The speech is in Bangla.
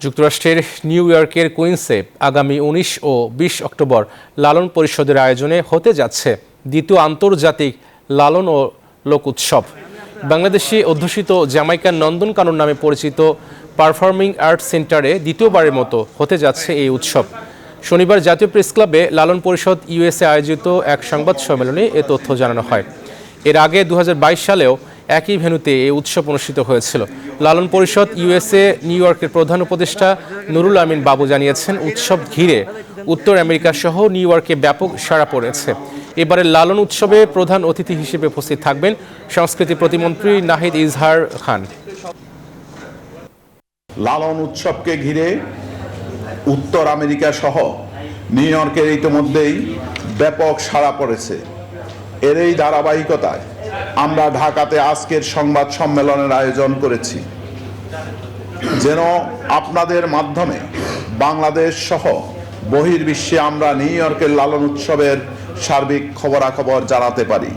যুক্তরাষ্ট্রের নিউ ইয়র্কের কুইন্সে আগামী ১৯ ও ২০ অক্টোবর লালন পরিষদের আয়োজনে হতে যাচ্ছে দ্বিতীয় আন্তর্জাতিক লালন ও লোক উৎসব। বাংলাদেশি অধ্যুষিত জ্যামাইকার নন্দনকানন নামে পরিচিত পারফর্মিং আর্টস সেন্টারে দ্বিতীয়বারের মতো হতে যাচ্ছে এই উৎসব। শনিবার জাতীয় প্রেস ক্লাবে লালন পরিষদ ইউএসএ আয়োজিত এক সংবাদ সম্মেলনে এ তথ্য জানানো হয়। এর আগে ২০২২ সালেও একই ভেন্যুতে এই উৎসব অনুষ্ঠিত হয়েছিল। লালন পরিষদ ইউএসএ নিউ ইয়র্কের প্রধান উপদেষ্টা নুরুল আমিন বাবু জানিয়েছেন, উৎসব ঘিরে উত্তর আমেরিকা সহ নিউ ইয়র্কে ব্যাপক সাড়া পড়েছে। এবারের লালন উৎসবে প্রধান অতিথি হিসেবে উপস্থিত থাকবেন সংস্কৃতি প্রতিমন্ত্রী নাহিদ ইজহার খান। লালন উৎসবকে ঘিরে উত্তর আমেরিকা সহ নিউ ইয়র্কের ইতিমধ্যেই ব্যাপক সাড়া পড়েছে। এর এই ধারাবাহিকতায় আমরা ঢাকাতে আজকের সংবাদ সম্মেলনের আয়োজন করেছি, যেন আপনাদের মাধ্যমে বাংলাদেশ সহ বহির্বিশ্বে আমরা নিউ ইয়র্কের লালন উৎসবের সার্বিক খবরাখবর জানাতে পারি।